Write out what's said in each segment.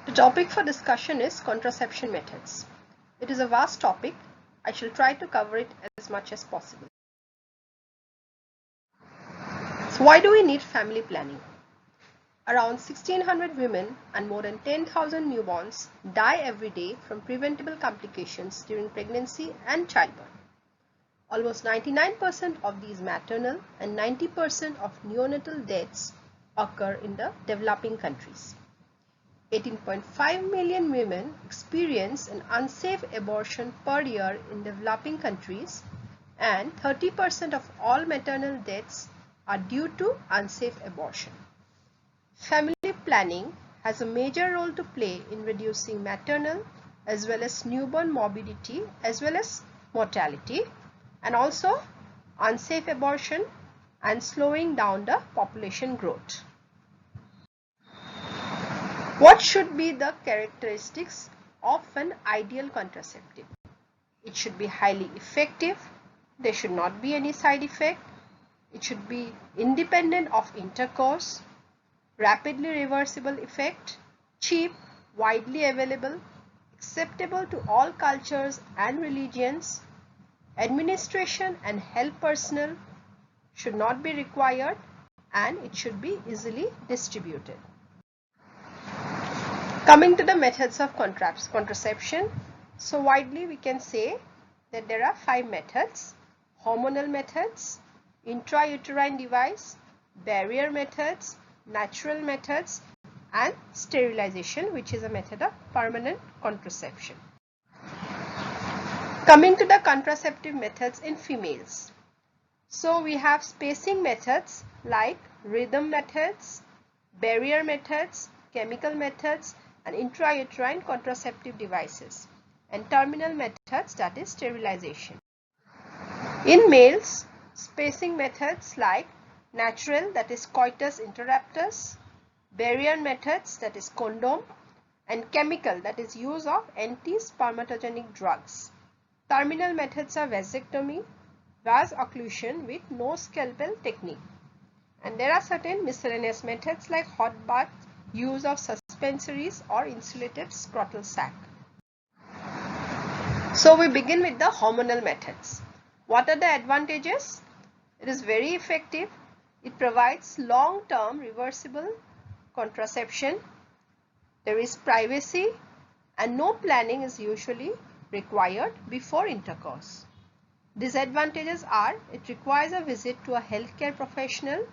The topic for discussion is contraception methods. It is a vast topic. I shall try to cover it as much as possible. So why do we need family planning? Around 1600 women and more than 10,000 newborns die every day from preventable complications during pregnancy and childbirth. Almost 99% of these maternal and 90% of neonatal deaths occur in the developing countries. 18.5 million women experience an unsafe abortion per year in developing countries, and 30% of all maternal deaths are due to unsafe abortion. Family planning has a major role to play in reducing maternal as well as newborn morbidity as well as mortality, and also unsafe abortion and slowing down the population growth. What should be the characteristics of an ideal contraceptive? It should be highly effective. There should not be any side effect. It should be independent of intercourse, rapidly reversible effect, cheap, widely available, acceptable to all cultures and religions. Administration and health personnel should not be required, and it should be easily distributed. Coming to the methods of contraception, so widely we can say that there are 5 methods: hormonal methods, intrauterine device, barrier methods, natural methods, and sterilization, which is a method of permanent contraception. Coming to the contraceptive methods in females. So we have spacing methods like rhythm methods, barrier methods, chemical methods, and intrauterine contraceptive devices, and terminal methods, that is sterilization. In males, spacing methods like natural, that is coitus interruptus, barrier methods, that is condom, and chemical, that is use of anti-spermatogenic drugs. Terminal methods are vasectomy, vas occlusion with no scalpel technique. And there are certain miscellaneous methods like hot bath, use of suspensories or insulated scrotal sac. So we begin with the hormonal methods. What are the advantages? It is very effective. It provides long-term reversible contraception. There is privacy and no planning is usually required before intercourse. Disadvantages are it requires a visit to a healthcare professional,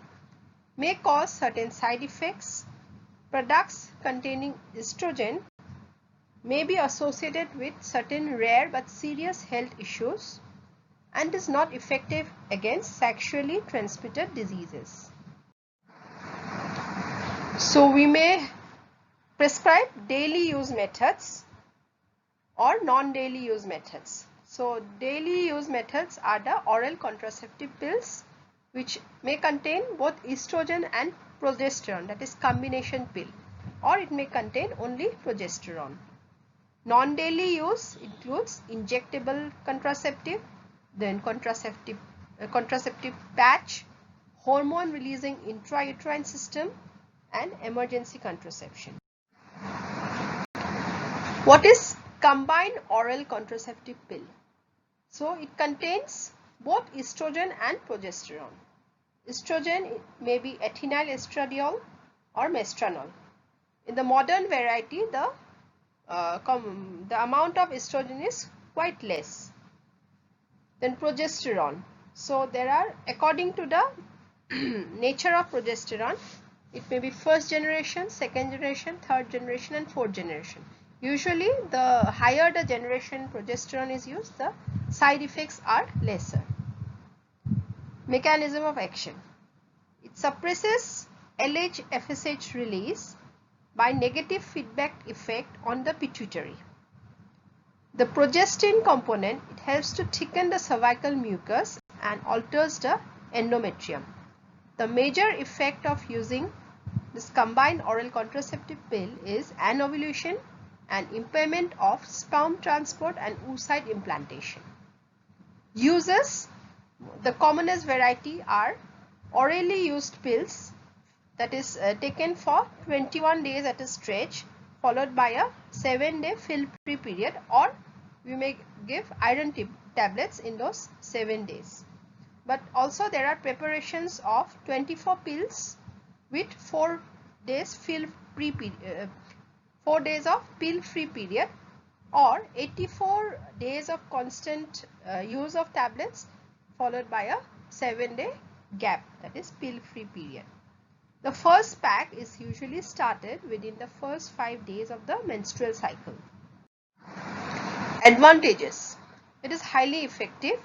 may cause certain side effects, products containing estrogen may be associated with certain rare but serious health issues, and is not effective against sexually transmitted diseases. So we may prescribe daily use methods or non-daily use methods. So daily use methods are the oral contraceptive pills, which may contain both estrogen and progesterone, that is combination pill, or it may contain only progesterone. Non-daily use includes injectable contraceptive, then contraceptive patch, hormone releasing intrauterine system, and emergency contraception. What is combined oral contraceptive pill? So it contains both estrogen and progesterone. Estrogen may be ethinyl estradiol or mestranol. In the modern variety, the amount of estrogen is quite less than progesterone. So there are, according to the nature of progesterone, it may be first generation, second generation, third generation, and fourth generation. Usually the higher the generation progesterone is used, the side effects are lesser. Mechanism of action. It suppresses LH-FSH release by negative feedback effect on the pituitary. The progestin component, it helps to thicken the cervical mucus and alters the endometrium. The major effect of using this combined oral contraceptive pill is anovulation and impairment of sperm transport and oocyte implantation. Uses, the commonest variety are orally used pills, that is taken for 21 days at a stretch followed by a 7-day pill-free period, or we may give iron tablets in those 7 days. But also there are preparations of 24 pills with 4 days of pill-free period, or 84 days of constant use of tablets followed by a 7-day gap, that is pill-free period. The first pack is usually started within the first 5 days of the menstrual cycle. Advantages: it is highly effective.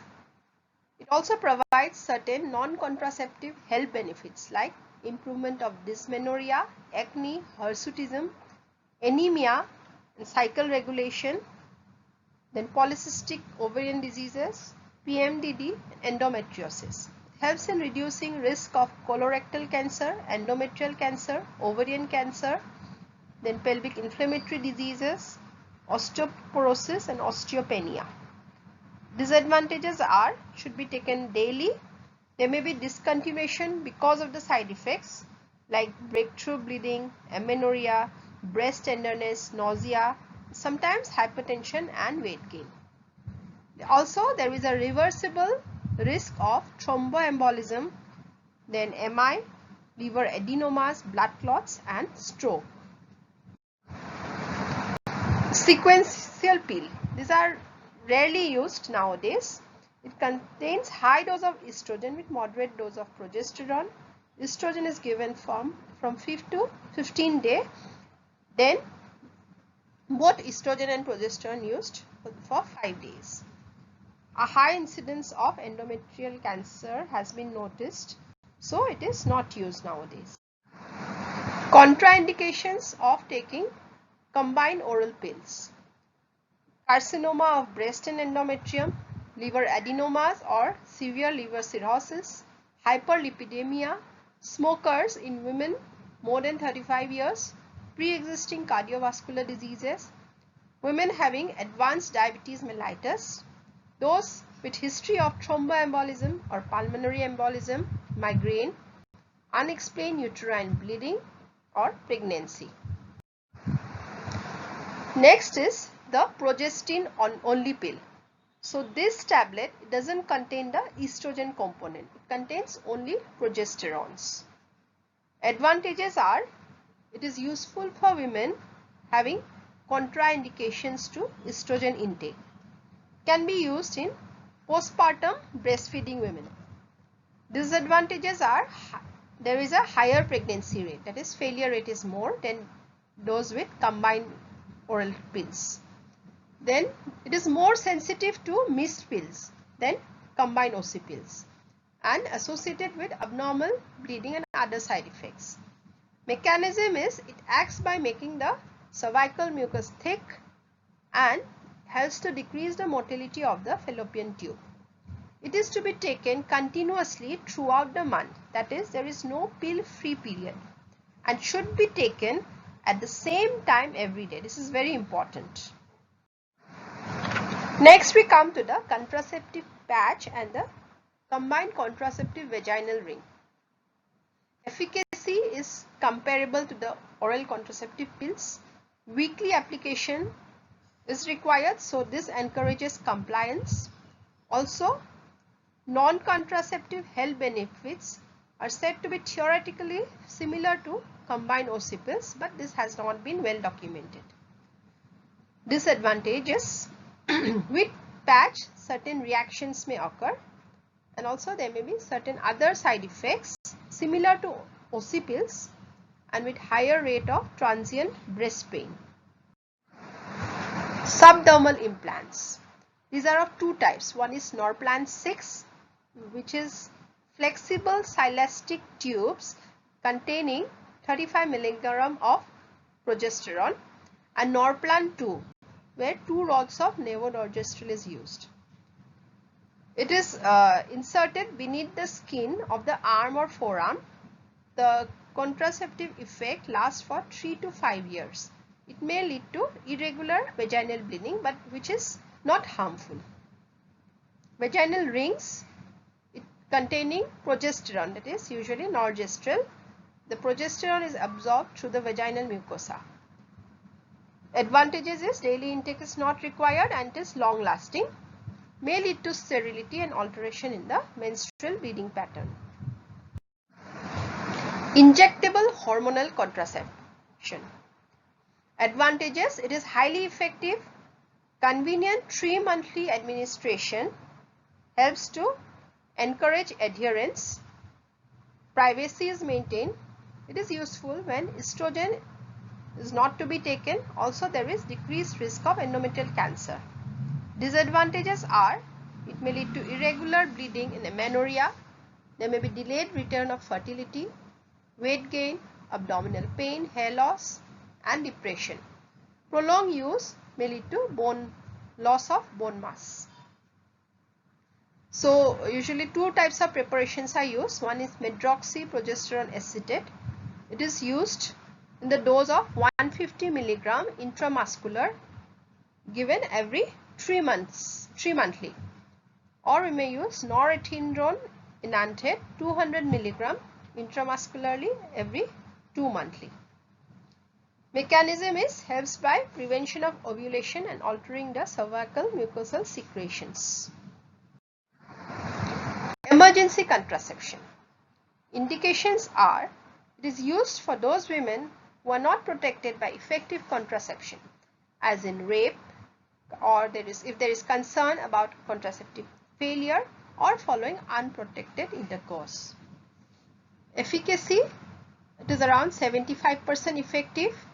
It also provides certain non-contraceptive health benefits like improvement of dysmenorrhea, acne, hirsutism, anemia, and cycle regulation, then polycystic ovarian diseases, PMDD, endometriosis. It helps in reducing risk of colorectal cancer, endometrial cancer, ovarian cancer, then pelvic inflammatory diseases, osteoporosis, and osteopenia. Disadvantages are: should be taken daily. There may be discontinuation because of the side effects like breakthrough bleeding, amenorrhea, breast tenderness, nausea, sometimes hypertension and weight gain. Also, there is a reversible risk of thromboembolism, then MI, liver adenomas, blood clots, and stroke. Sequential pill. These are rarely used nowadays. It contains high dose of estrogen with moderate dose of progesterone. Estrogen is given from 5 to 15 day. Then both estrogen and progesterone used for 5 days. A high incidence of endometrial cancer has been noticed, so it is not used nowadays. Contraindications of taking combined oral pills: carcinoma of breast and endometrium, liver adenomas or severe liver cirrhosis, hyperlipidemia, smokers in women more than 35 years, pre-existing cardiovascular diseases, women having advanced diabetes mellitus, those with history of thromboembolism or pulmonary embolism, migraine, unexplained uterine bleeding, or pregnancy. Next is the progestin only pill. So this tablet doesn't contain the estrogen component. It contains only progesterones. Advantages are: it is useful for women having contraindications to estrogen intake. Can be used in postpartum breastfeeding women. Disadvantages are: there is a higher pregnancy rate, that is failure rate is more than those with combined oral pills. Then it is more sensitive to missed pills than combined OC pills, and associated with abnormal bleeding and other side effects. Mechanism is: it acts by making the cervical mucus thick and helps to decrease the motility of the fallopian tube. It is to be taken continuously throughout the month, that is, there is no pill-free period, and should be taken at the same time every day. This is very important. Next we come to the contraceptive patch and the combined contraceptive vaginal ring. Efficacy is comparable to the oral contraceptive pills. Weekly application is required, so this encourages compliance. Also, non-contraceptive health benefits are said to be theoretically similar to combined OC pills, but this has not been well documented. Disadvantages: with patch certain reactions may occur, and also there may be certain other side effects similar to OC pills, and with higher rate of transient breast pain. Subdermal implants. These are of two types. One is Norplant 6, which is flexible silastic tubes containing 35 mg of progesterone, and Norplant 2, where 2 rods of levonorgestrel is used. It is inserted beneath the skin of the arm or forearm. The contraceptive effect lasts for 3 to 5 years. It may lead to irregular vaginal bleeding, but which is not harmful. Vaginal rings containing progesterone, that is usually norgestrel. The progesterone is absorbed through the vaginal mucosa. Advantages is daily intake is not required and it is long lasting. May lead to sterility and alteration in the menstrual bleeding pattern. Injectable hormonal contraception. Advantages: it is highly effective, convenient 3-monthly administration, helps to encourage adherence, privacy is maintained, it is useful when estrogen is not to be taken. Also, there is decreased risk of endometrial cancer. Disadvantages are: it may lead to irregular bleeding in amenorrhea, there may be delayed return of fertility, weight gain, abdominal pain, hair loss, and depression. Prolonged use may lead to loss of bone mass. So, usually two types of preparations are used. One is medroxyprogesterone acetate. It is used in the dose of 150 milligram intramuscular, given every 3 monthly. Or we may use norethindrone enanthate 200 milligram intramuscularly every 2 monthly. Mechanism is helps by prevention of ovulation and altering the cervical mucosal secretions. Emergency contraception. Indications are: it is used for those women who are not protected by effective contraception, as in rape, or if there is concern about contraceptive failure or following unprotected intercourse. Efficacy: it is around 75% effective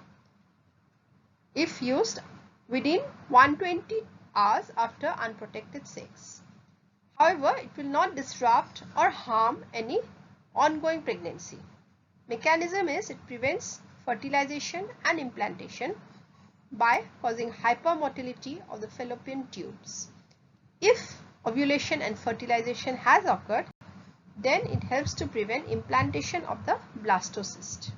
if used within 120 hours after unprotected sex. However, it will not disrupt or harm any ongoing pregnancy. Mechanism is: it prevents fertilization and implantation by causing hypermotility of the fallopian tubes. If ovulation and fertilization has occurred, then it helps to prevent implantation of the blastocyst.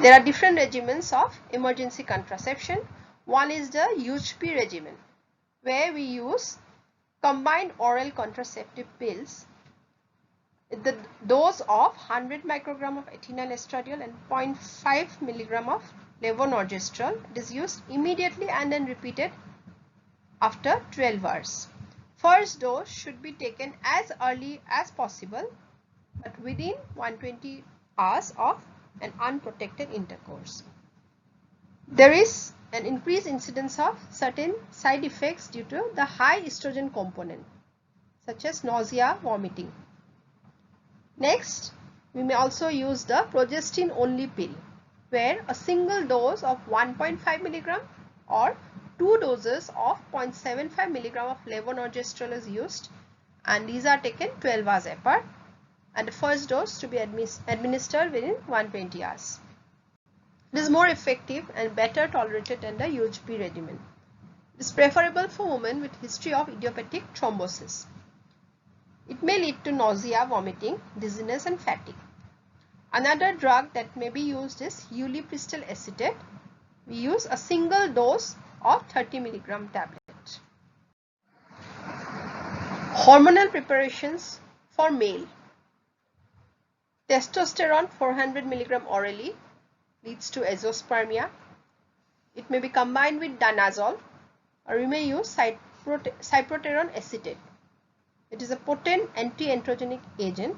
There are different regimens of emergency contraception. One is the UHP regimen, where we use combined oral contraceptive pills with the dose of 100 microgram of ethinyl estradiol and 0.5 milligram of levonorgestrel. It is used immediately and then repeated after 12 hours. First dose should be taken as early as possible, but within 120 hours of an unprotected intercourse. There is an increased incidence of certain side effects due to the high estrogen component, such as nausea, vomiting. Next, we may also use the progestin only pill, where a single dose of 1.5 milligram or 2 doses of 0.75 milligram of levonorgestrel is used, and these are taken 12 hours apart, and the first dose to be administered within 120 hours. It is more effective and better tolerated than the UHP regimen. It is preferable for women with history of idiopathic thrombosis. It may lead to nausea, vomiting, dizziness, and fatigue. Another drug that may be used is ulipristal acetate. We use a single dose of 30 milligram tablet. Hormonal preparations for male. Testosterone 400 milligram orally leads to azoospermia. It may be combined with danazol, or we may use cyproterone acetate. It is a potent anti-androgenic agent.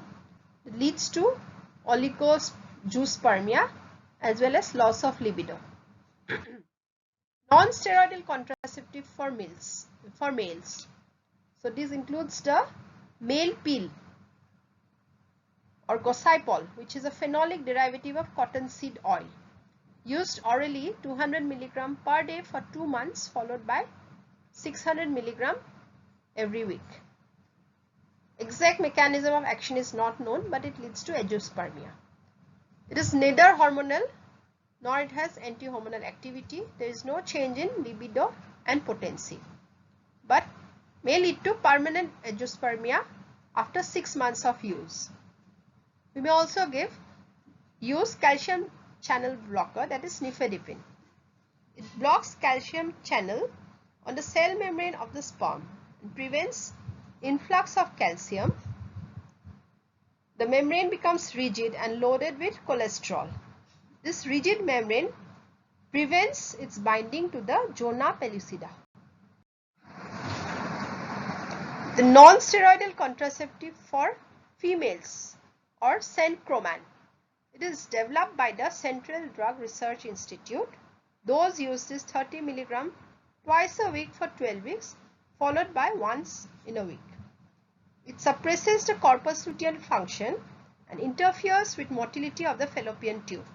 It leads to oligozoospermia as well as loss of libido. Non-steroidal contraceptive for males. So this includes the male pill or gossypol, which is a phenolic derivative of cottonseed oil, used orally 200 milligram per day for 2 months, followed by 600 milligram every week. Exact mechanism of action is not known, but it leads to azoospermia. It is neither hormonal nor it has anti-hormonal activity. There is no change in libido and potency, but may lead to permanent azoospermia after 6 months of use. We may also use calcium channel blocker, that is nifedipine. It blocks calcium channel on the cell membrane of the sperm and prevents influx of calcium. The membrane becomes rigid and loaded with cholesterol. This rigid membrane prevents its binding to the zona pellucida. The non-steroidal contraceptive for females or Centroman. It is developed by the Central Drug Research Institute. Dose used is 30 mg twice a week for 12 weeks, followed by once in a week. It suppresses the corpus luteum function and interferes with motility of the fallopian tube.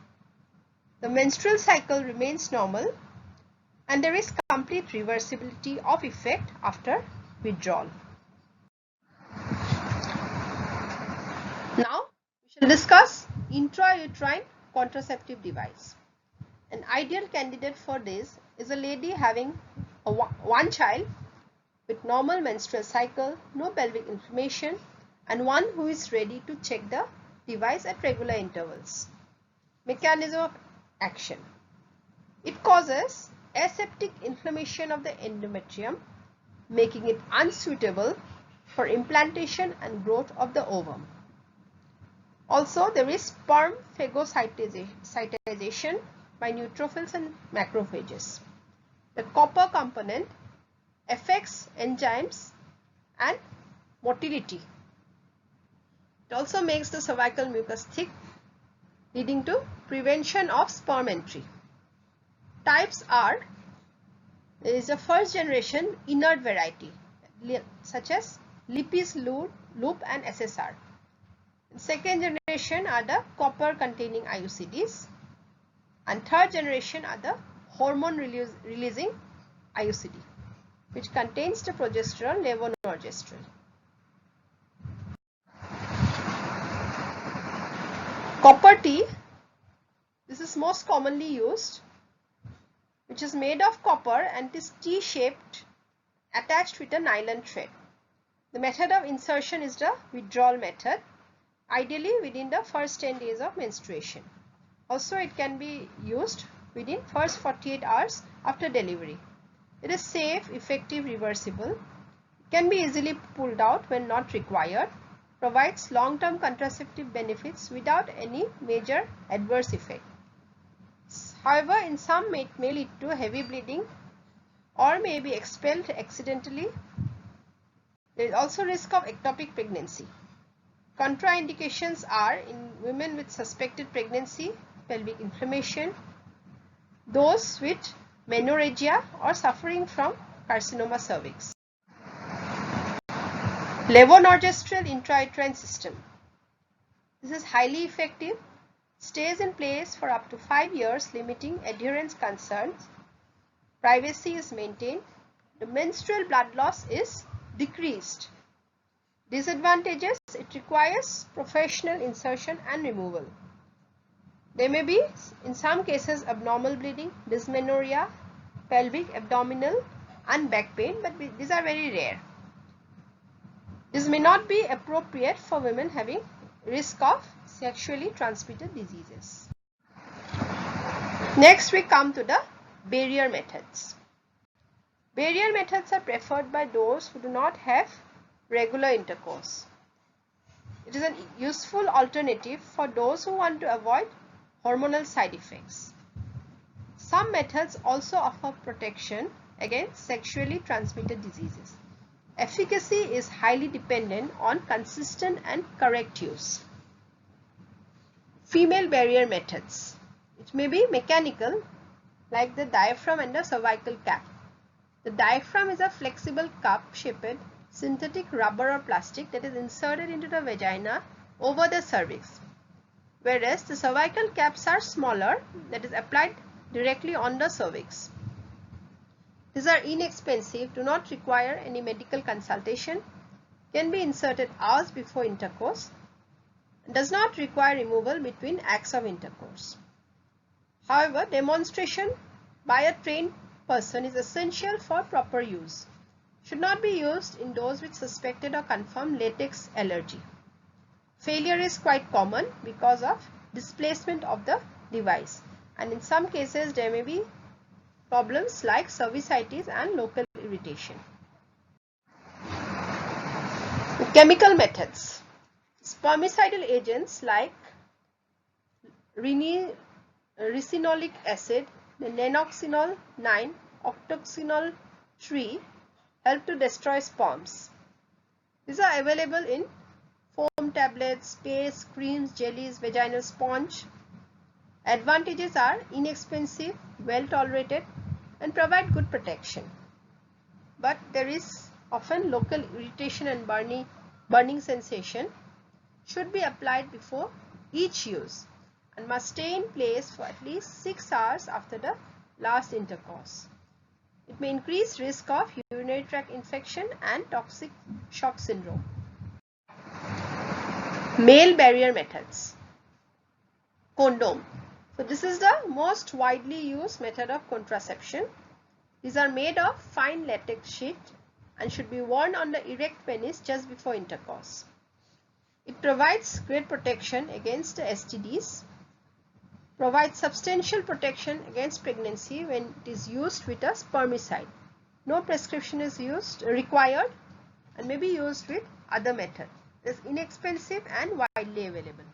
The menstrual cycle remains normal and there is complete reversibility of effect after withdrawal. Now we shall discuss intrauterine contraceptive device. An ideal candidate for this is a lady having one child with normal menstrual cycle, no pelvic inflammation, and one who is ready to check the device at regular intervals. Mechanism of action. It causes aseptic inflammation of the endometrium, making it unsuitable for implantation and growth of the ovum. Also, there is sperm phagocytization by neutrophils and macrophages. The copper component affects enzymes and motility. It also makes the cervical mucus thick, leading to prevention of sperm entry. Types are, there is a first generation inert variety such as Lippes loop and SSR. Second generation are the copper containing IUCDs, and third generation are the hormone releasing IUCD, which contains the progesterone, levonorgestrel. Copper T, this is most commonly used, which is made of copper and is T-shaped, attached with a nylon thread. The method of insertion is the withdrawal method, ideally within the first 10 days of menstruation. Also, it can be used within first 48 hours after delivery. It is safe, effective, reversible, can be easily pulled out when not required, provides long-term contraceptive benefits without any major adverse effect. However, in some may lead to heavy bleeding or may be expelled accidentally. There is also risk of ectopic pregnancy. Contraindications are in women with suspected pregnancy, pelvic inflammation, those with menorrhagia or suffering from carcinoma cervix. Levonorgestrel intrauterine system. This is highly effective, stays in place for up to 5 years, limiting adherence concerns. Privacy is maintained. The menstrual blood loss is decreased. Disadvantages, it requires professional insertion and removal. There may be, in some cases, abnormal bleeding, dysmenorrhea, pelvic, abdominal and back pain, but these are very rare. This may not be appropriate for women having risk of sexually transmitted diseases. Next, we come to the barrier methods. Barrier methods are preferred by those who do not have regular intercourse. It is a useful alternative for those who want to avoid hormonal side effects. Some methods also offer protection against sexually transmitted diseases. Efficacy is highly dependent on consistent and correct use. Female barrier methods. It may be mechanical, like the diaphragm and the cervical cap. The diaphragm is a flexible cup-shaped synthetic rubber or plastic that is inserted into the vagina over the cervix, whereas the cervical caps are smaller, that is applied directly on the cervix. These are inexpensive, do not require any medical consultation, can be inserted hours before intercourse, and does not require removal between acts of intercourse. However, demonstration by a trained person is essential for proper use. Should not be used in those with suspected or confirmed latex allergy. Failure is quite common because of displacement of the device, and in some cases there may be problems like cervicitis and local irritation. The chemical methods. Spermicidal agents like ricinoleic acid, the nanoxynol 9, octoxynol 3 help to destroy sperms. These are available in foam tablets, paste, creams, jellies, vaginal sponge. Advantages are inexpensive, well tolerated, and provide good protection. But there is often local irritation and burning sensation. Should be applied before each use and must stay in place for at least 6 hours after the last intercourse. It may increase risk of urinary tract infection and toxic shock syndrome. Male barrier methods. Condom. So this is the most widely used method of contraception. These are made of fine latex sheet and should be worn on the erect penis just before intercourse. It provides great protection against STDs, provides substantial protection against pregnancy when it is used with a spermicide. No prescription is required and may be used with other method. It is inexpensive and widely available.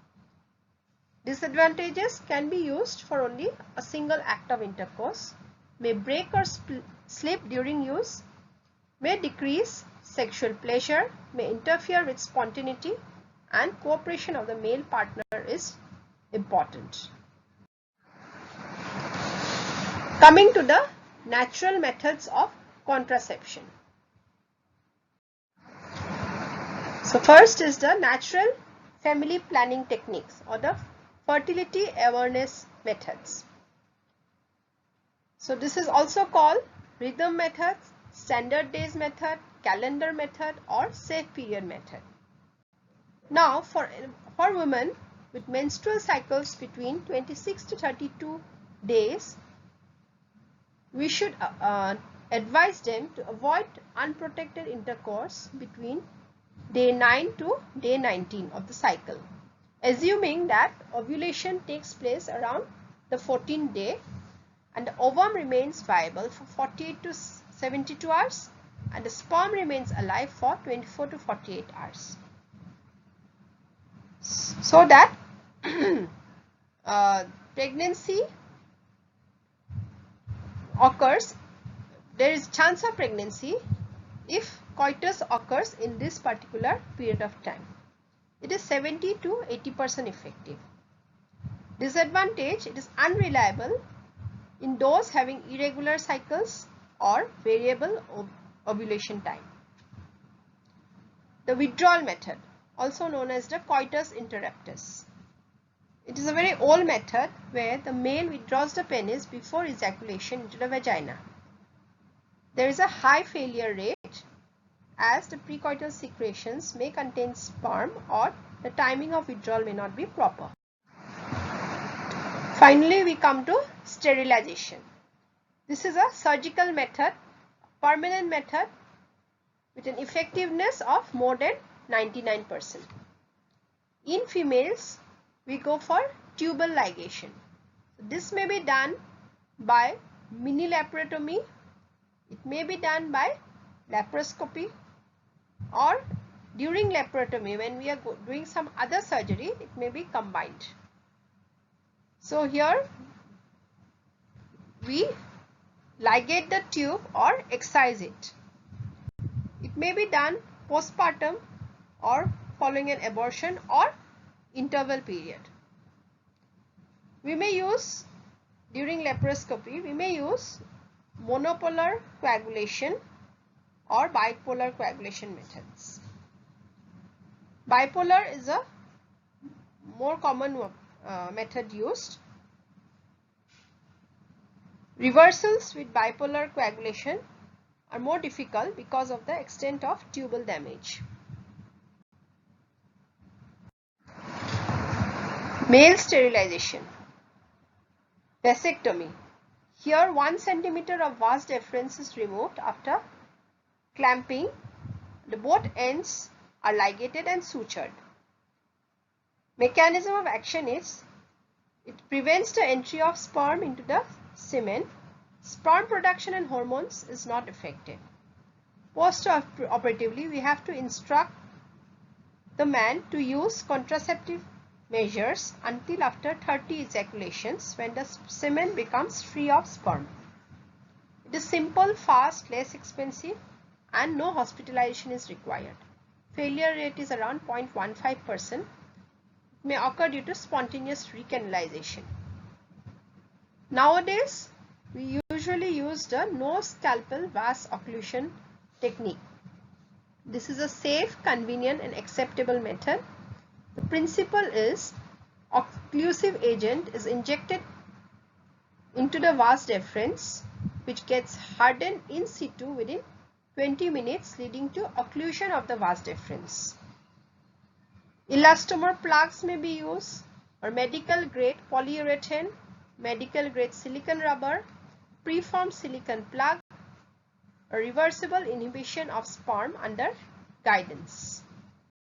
Disadvantages: can be used for only a single act of intercourse, may break or slip during use, may decrease sexual pleasure, may interfere with spontaneity, and cooperation of the male partner is important. Coming to the natural methods of contraception. So first is the natural family planning techniques or the fertility awareness methods. So this is also called rhythm method, standard days method, calendar method, or safe period method. Now for women with menstrual cycles between 26 to 32 days, we should advise them to avoid unprotected intercourse between day 9 to day 19 of the cycle, assuming that ovulation takes place around the 14th day and the ovum remains viable for 48 to 72 hours and the sperm remains alive for 24 to 48 hours. So that pregnancy occurs, there is chance of pregnancy if coitus occurs in this particular period of time. It is 70 to 80% effective. Disadvantage: it is unreliable in those having irregular cycles or variable ovulation time. The withdrawal method, also known as the coitus interruptus. It is a very old method where the male withdraws the penis before ejaculation into the vagina. There is a high failure rate as the precoital secretions may contain sperm or the timing of withdrawal may not be proper. Finally, we come to sterilization. This is a surgical method, permanent method with an effectiveness of more than 99%. In females, we go for tubal ligation. This may be done by mini laparotomy, it may be done by laparoscopy, or during laparotomy when we are doing some other surgery, it may be combined. So here we ligate the tube or excise it. It may be done postpartum or following an abortion or interval period. We may use, during laparoscopy, we may use monopolar coagulation or bipolar coagulation methods. Bipolar is a more common method used. Reversals with bipolar coagulation are more difficult because of the extent of tubal damage. Male sterilization. Vasectomy. Here 1 cm of vas deferens is removed after clamping. The both ends are ligated and sutured. Mechanism of action is, it prevents the entry of sperm into the semen. Sperm production and hormones is not affected. Post-operatively, we have to instruct the man to use contraceptive measures until after 30 ejaculations when the semen becomes free of sperm. It is simple, fast, less expensive, and no hospitalization is required. Failure rate is around 0.15%. It may occur due to spontaneous recanalization. Nowadays, we usually use the no scalpel vas occlusion technique. This is a safe, convenient, and acceptable method. The principle is occlusive agent is injected into the vas deferens, which gets hardened in situ within 20 minutes, leading to occlusion of the vas deferens. Elastomer plugs may be used, or medical grade polyurethane, medical grade silicone rubber, preformed silicone plug, or reversible inhibition of sperm under guidance.